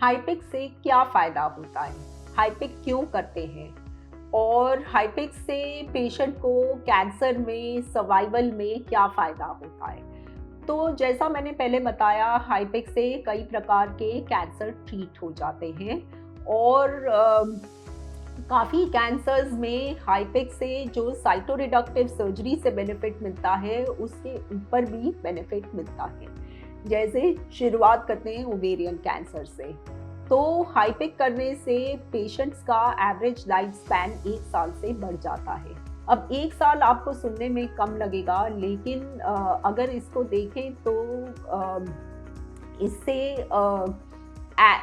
हाइपिक से क्या फ़ायदा होता है? हाइपिक क्यों करते हैं? और हाइपिक से पेशेंट को कैंसर में सर्वाइवल में क्या फ़ायदा होता है? तो जैसा मैंने पहले बताया, हाइपिक से कई प्रकार के कैंसर ट्रीट हो जाते हैं और काफ़ी कैंसर्स में हाइपिक से जो साइटोरिडक्टिव सर्जरी से बेनिफिट मिलता है, उसके ऊपर भी बेनिफिट मिलता है। जैसे शुरुआत करते हैं ओवेरियन कैंसर से। तो हाइपिक करने से पेशेंट्स का एवरेज लाइफ स्पैन 1 साल से बढ़ जाता है। अब 1 साल आपको सुनने में कम लगेगा, लेकिन अगर इसको देखें तो इससे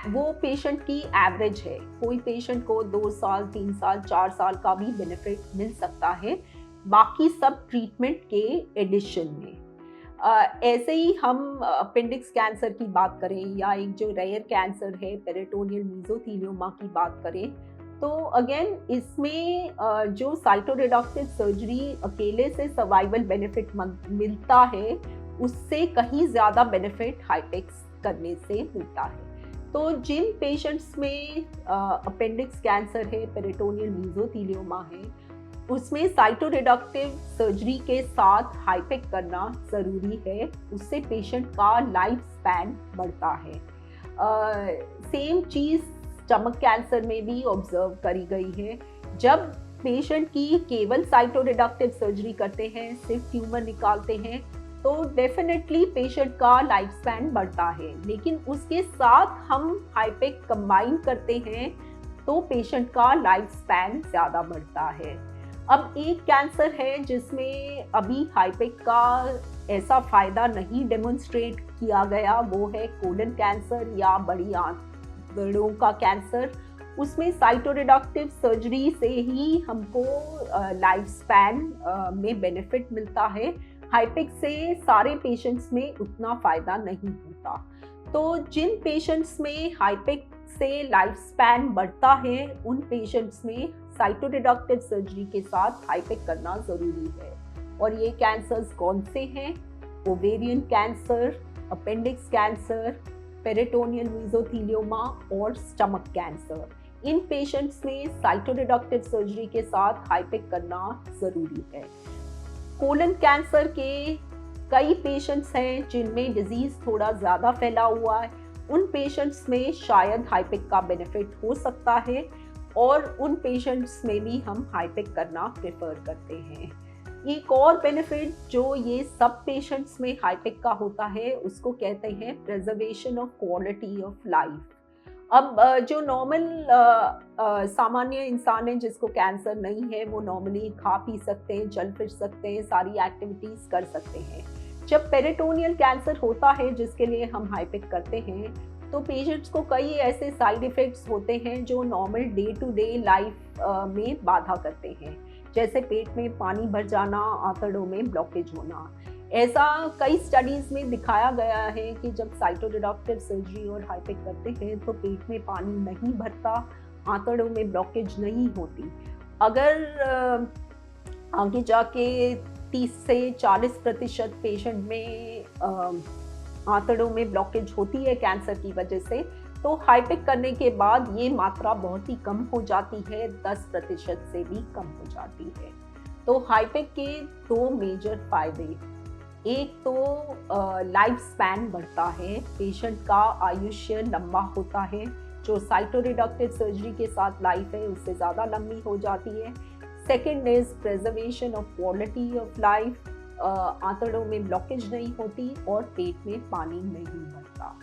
वो पेशेंट की एवरेज है। कोई पेशेंट को 2 साल, 3 साल, 4 साल का भी बेनिफिट मिल सकता है, बाकी सब ट्रीटमेंट के एडिशन में। ऐसे ही हम अपेंडिक्स कैंसर की बात करें या एक जो रेयर कैंसर है पेरिटोनियल मेसोथेलियोमा की बात करें, तो अगेन इसमें जो साइटोरिडक्टिव सर्जरी अकेले से सर्वाइवल बेनिफिट मिलता है, उससे कहीं ज़्यादा बेनिफिट हाइपिक्स करने से मिलता है। तो जिन पेशेंट्स में अपेंडिक्स कैंसर है, पेरिटोनियल मेसोथेलियोमा है, उसमें साइटोरिडक्टिव सर्जरी के साथ हाइपिक करना ज़रूरी है। उससे पेशेंट का लाइफ स्पैन बढ़ता है। सेम चीज़ स्टमक कैंसर में भी ऑब्जर्व करी गई है। जब पेशेंट की केवल साइटोरिडक्टिव सर्जरी करते हैं, सिर्फ ट्यूमर निकालते हैं, तो डेफिनेटली पेशेंट का लाइफ स्पैन बढ़ता है। लेकिन उसके साथ हम हाइपिक कंबाइन करते हैं तो पेशेंट का लाइफ स्पैन ज़्यादा बढ़ता है। अब एक कैंसर है जिसमें अभी हाइपिक का ऐसा फ़ायदा नहीं डेमोन्स्ट्रेट किया गया, वो है कोलन कैंसर या बड़ी आंतों का कैंसर। उसमें साइटोरिडक्टिव सर्जरी से ही हमको लाइफ स्पैन में बेनिफिट मिलता है। हाइपिक से सारे पेशेंट्स में उतना फ़ायदा नहीं होता। तो जिन पेशेंट्स में हाइपिक से लाइफ स्पैन बढ़ता है, उन पेशेंट्स में साइटोरिडक्टिव सर्जरी के साथ हाइपिक करना ज़रूरी है। और ये कैंसर्स कौन से हैं? Ovarian cancer, appendix cancer, peritoneal mesothelioma और स्टमक कैंसर। इन पेशेंट्स में साइटोरिडक्टिव सर्जरी के साथ हाइपिक करना ज़रूरी है। कोलन कैंसर के कई पेशेंट्स हैं जिनमें डिजीज़ थोड़ा ज़्यादा फैला हुआ है। उन पेशेंट्स में शायद हाइपिक का बेनिफिट हो सकता है और उन पेशेंट्स में भी हम हाइपिक करना प्रेफर करते हैं। एक और बेनिफिट जो ये सब पेशेंट्स में हाइपिक का होता है, उसको कहते हैं preservation of quality of life. अब जो नॉर्मल सामान्य इंसान है जिसको कैंसर नहीं है, वो नॉर्मली खा पी सकते हैं, चल फिर सकते हैं, सारी एक्टिविटीज़ कर सकते हैं। जब पेरिटोनियल कैंसर होता है जिसके लिए हम हाइपिक करते हैं, तो पेशेंट्स को कई ऐसे साइड इफ़ेक्ट्स होते हैं जो normal day to day life में बाधा करते हैं, जैसे पेट में पानी भर जाना, आंतड़ों में ब्लॉकेज होना। ऐसा कई स्टडीज़ में दिखाया गया है कि जब साइटोरिडक्टिव सर्जरी और हाइपिक करते हैं तो पेट में पानी नहीं भरता, आंतड़ों में ब्लॉकेज नहीं होती। अगर आगे जाके 30 से 40% पेशेंट में आंतड़ों में ब्लॉकेज होती है कैंसर की वजह से, तो हाइपिक करने के बाद ये मात्रा बहुत ही कम हो जाती है, 10% से भी कम हो जाती है। तो हाइपिक के 2 मेजर फायदे, एक तो लाइफ स्पैन बढ़ता है, पेशेंट का आयुष्य लंबा होता है। जो साइटोरिडक्टिव सर्जरी के साथ लाइफ है उससे ज़्यादा लंबी हो जाती है। Second is preservation of quality of life, आंतड़ों में ब्लॉकेज नहीं होती और पेट में पानी नहीं भरता।